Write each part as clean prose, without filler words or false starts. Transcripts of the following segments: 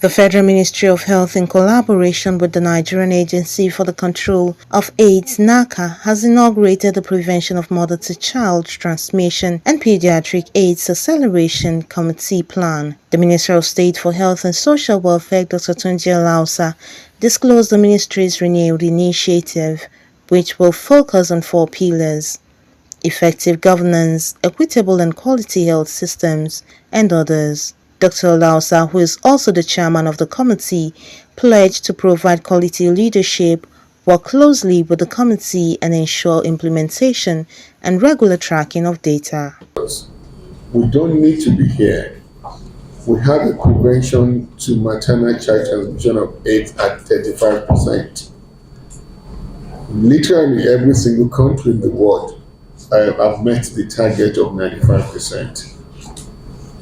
The Federal Ministry of Health, in collaboration with the Nigerian Agency for the Control of AIDS (NACA), has inaugurated the Prevention of Mother-to-Child Transmission and Pediatric AIDS Acceleration Committee Plan. The Minister of State for Health and Social Welfare, Dr Tunji Alausa, disclosed the ministry's renewed initiative, which will focus on 4 pillars: effective governance, equitable and quality health systems, and others. Dr. Alausa, who is also the chairman of the committee, pledged to provide quality leadership, work closely with the committee, and ensure implementation and regular tracking of data. We don't need to be here. We have a prevention to maternal child transmission of AIDS at 35%. Literally every single country in the world have met the target of 95%.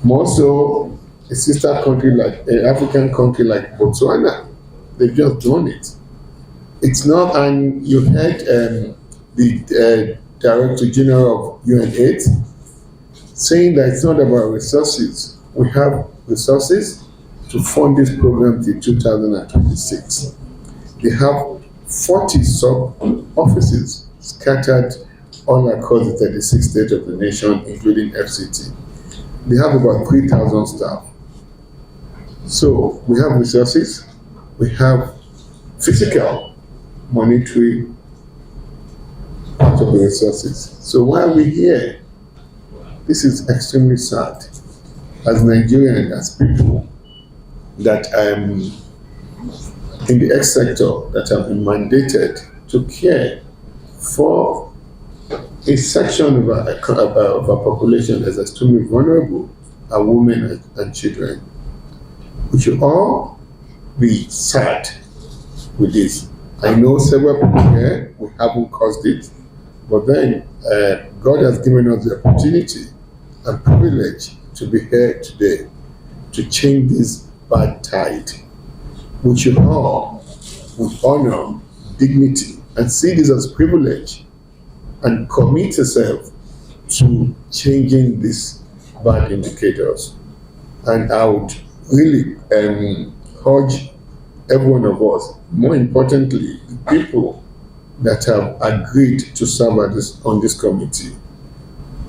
More so, a sister country like an African country like Botswana, they've just done it. It's not, and you heard the Director General of UNAIDS saying that it's not about resources. We have resources to fund this program till 2026. They have 40 sub-offices scattered all across the 36 states of the nation, including FCT. They have about 3,000 staff. So we have resources, we have physical, monetary part of the resources. So why are we here? This is extremely sad. As Nigerians, as people that in the health sector that have been mandated to care for a section of our population that is extremely vulnerable, are women and children. We should all be sad with this. I know several people here, we haven't caused it, but then God has given us the opportunity and privilege to be here today to change this bad tide. We should all, with honor, dignity, and see this as privilege and commit yourself to changing these bad indicators. And I would really urge every one of us, more importantly, the people that have agreed to serve on this committee,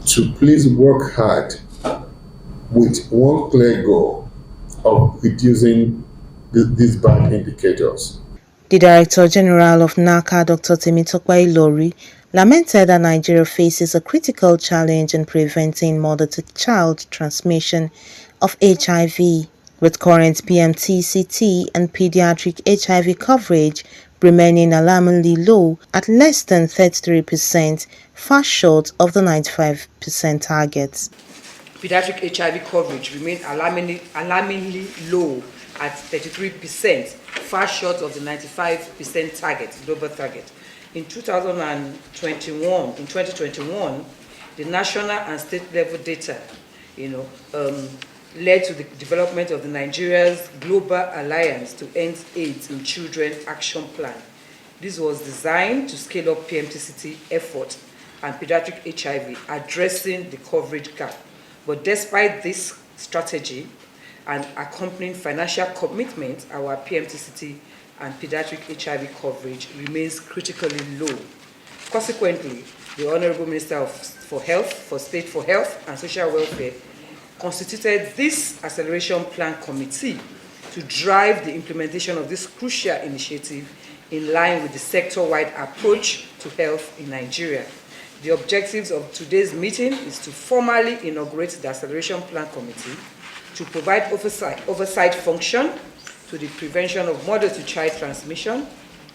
to please work hard with one clear goal of reducing these bad indicators. The Director General of NACA, Dr. Temitope, lamented that Nigeria faces a critical challenge in preventing mother-to-child transmission of HIV, with current PMTCT and pediatric HIV coverage remaining alarmingly low at less than 33%, far short of the 95% target. Pediatric HIV coverage remained alarmingly low at 33%, far short of the 95% target, global target. In 2021, the national and state level data, led to the development of the Nigeria's Global Alliance to End AIDS in Children Action Plan. This was designed to scale up PMTCT effort and pediatric HIV, addressing the coverage gap. But despite this strategy and accompanying financial commitment, our PMTCT and pediatric HIV coverage remains critically low. Consequently, the Honorable Minister for State for Health and Social Welfare constituted this acceleration plan committee to drive the implementation of this crucial initiative in line with the sector-wide approach to health in Nigeria. The objectives of today's meeting is to formally inaugurate the acceleration plan committee, to provide oversight function to the prevention of mother-to-child transmission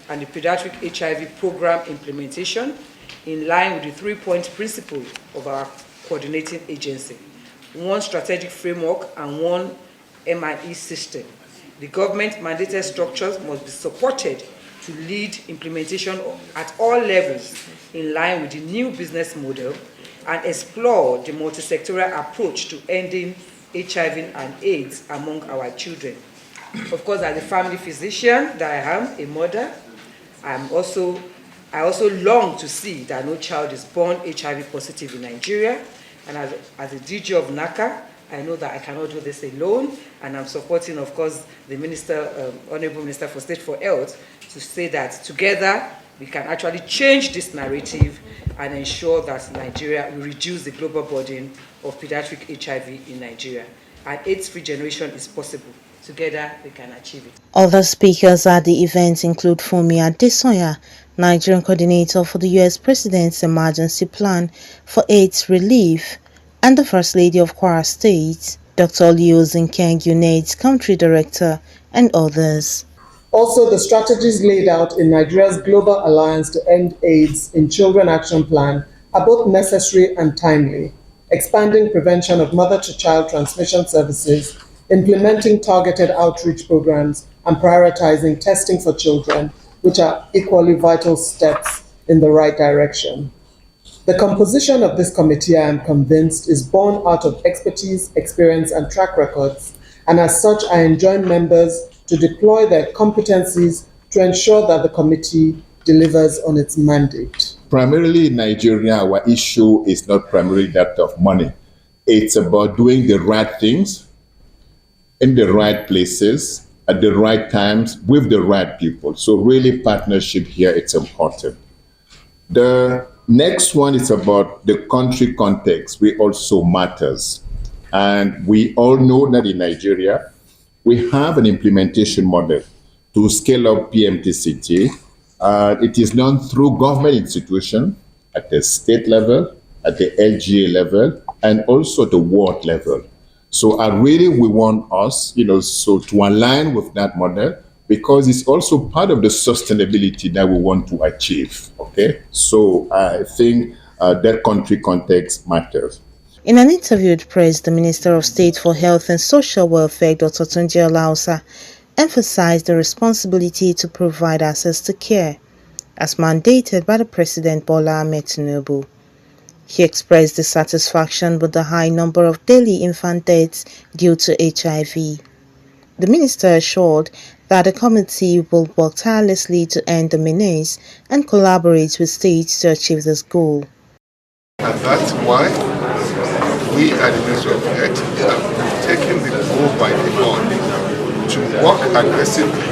and the pediatric HIV program implementation in line with the 3-point principle of our coordinating agency: 1 strategic framework and 1 MIE system. The government mandated structures must be supported to lead implementation at all levels in line with the new business model and explore the multi-sectoral approach to ending HIV and AIDS among our children. Of course, as a family physician that I am, a mother, I also long to see that no child is born HIV positive in Nigeria. And as a DG of NACA, I know that I cannot do this alone, and I'm supporting, of course, the Honorable Minister for State for Health to say that together we can actually change this narrative and ensure that Nigeria will reduce the global burden of pediatric HIV in Nigeria. An AIDS-free generation is possible. Together, we can achieve it. Other speakers at the event include Funmi Adesoya, Nigerian coordinator for the U.S. President's Emergency Plan for AIDS Relief, and the First Lady of Kwara State, Dr. Leo Zinkeng, UNAIDS Country Director, and others. Also, the strategies laid out in Nigeria's Global Alliance to End AIDS in Children Action Plan are both necessary and timely, expanding prevention of mother-to-child transmission services, implementing targeted outreach programs, and prioritizing testing for children, which are equally vital steps in the right direction. The composition of this committee, I am convinced, is born out of expertise, experience, and track records, and as such, I enjoin members to deploy their competencies to ensure that the committee delivers on its mandate. Primarily in Nigeria, our issue is not primarily that of money. It's about doing the right things in the right places, at the right times, with the right people. So really partnership here, it's important. The next one is about the country context, which also matters. And we all know that in Nigeria, we have an implementation model to scale up PMTCT. It is done through government institutions at the state level, at the LGA level, and also the ward level. So we want us, so to align with that model, because it's also part of the sustainability that we want to achieve, okay? So I think that country context matters. In an interview with press, the Minister of State for Health and Social Welfare, Dr. Tunji Alausa, emphasized the responsibility to provide access to care, as mandated by the President Bola Ahmed Tinubu. He expressed dissatisfaction with the high number of daily infant deaths due to HIV. The minister assured that the committee will work tirelessly to end the menace and collaborate with states to achieve this goal. And that's why we at the Ministry of Health have taken the bull by the horn to work aggressively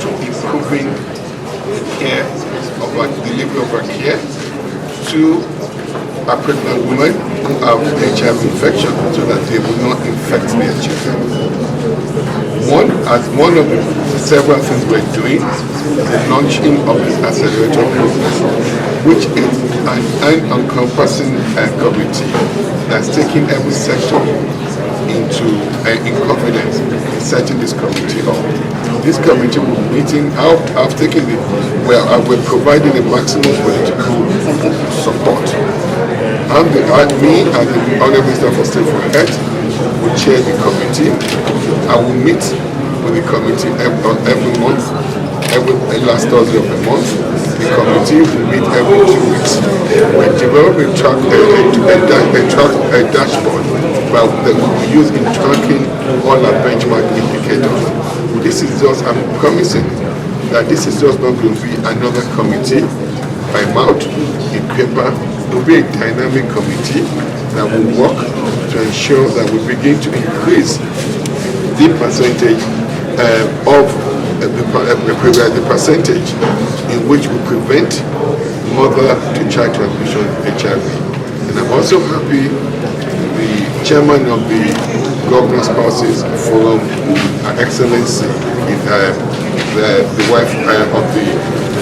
to improving the care of our delivery of our care to our pregnant women who have HIV infection so that they will not infect their children. One of the several things we're doing is the launching of the accelerator program, which is an encompassing committee that's taking every sector into in confidence in setting this committee up. This committee will be meeting. We're providing the maximum political support. Me and the Honorable Minister for State for Health will chair the committee. I will meet with the committee every month, every last Thursday of the month. The committee will meet every 2 weeks. We're developing a dashboard that will be used in tracking all our benchmark indicators. This is just, I'm promising that this is just not going to be another committee by mouth in paper. It will be a dynamic committee that will work to ensure that we begin to increase the percentage the percentage in which we prevent mother-to-child transmission of HIV. And I'm also happy the chairman of the Governor Spouses Forum, Her Excellency, the wife of the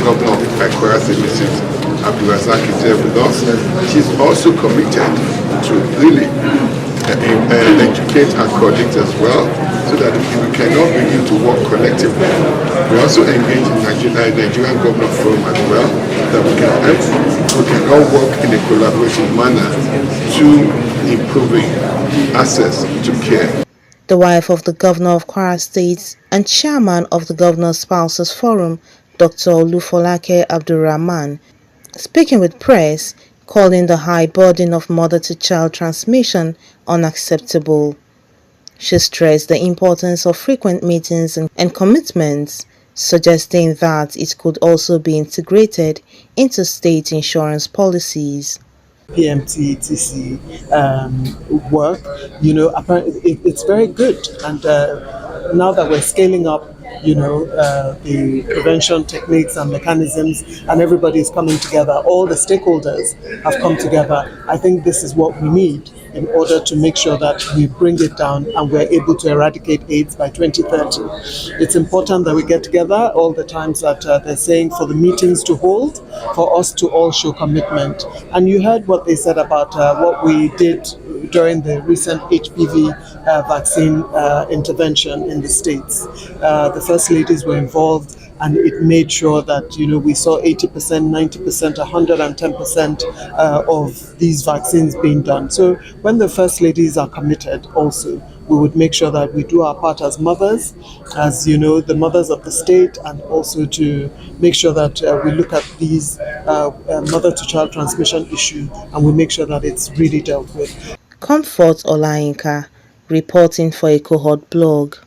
Governor of Kwara State, Mrs. Abdulrazak, is there with us. She's also committed to really educate our colleagues as well, so that we cannot begin to work collectively. We also engage in Nigerian Governor Forum as well, that we can all work in a collaborative manner to improving access to care. The wife of the Governor of Kwara State and chairman of the Governor's Spouses Forum, Dr. Olufolake Abdulrahman, speaking with press, calling the high burden of mother-to-child transmission unacceptable. She stressed the importance of frequent meetings and commitments, suggesting that it could also be integrated into state insurance policies. PMTTC work, apparently it's very good. And now that we're scaling up, the prevention techniques and mechanisms, and everybody is coming together, all the stakeholders have come together. I think this is what we need in order to make sure that we bring it down and we're able to eradicate AIDS by 2030. It's important that we get together all the times that they're saying for the meetings to hold, for us to all show commitment. And you heard what they said about what we did during the recent HPV vaccine intervention in the States. The First Ladies were involved, and it made sure that we saw 80%, 90%, 110% of these vaccines being done. So when the First Ladies are committed also, we would make sure that we do our part as mothers, as the mothers of the state, and also to make sure that we look at these mother-to-child transmission issue and we make sure that it's really dealt with. Comfort Olayinka, reporting for a Cohort blog.